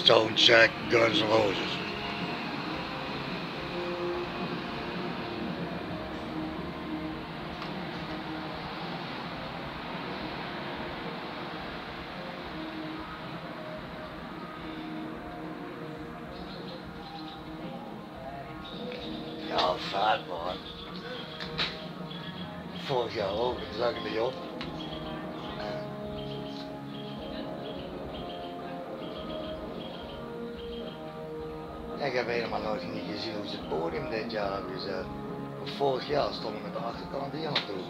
Stone, Check, Guns N' Roses. Ja, vaak man. Vorig jaar ook, dat zag ik niet op. Ik heb helemaal nooit niet gezien hoe ze het podium dit jaar hebben gezet. Vorig jaar stonden we met de achterkant hier naartoe.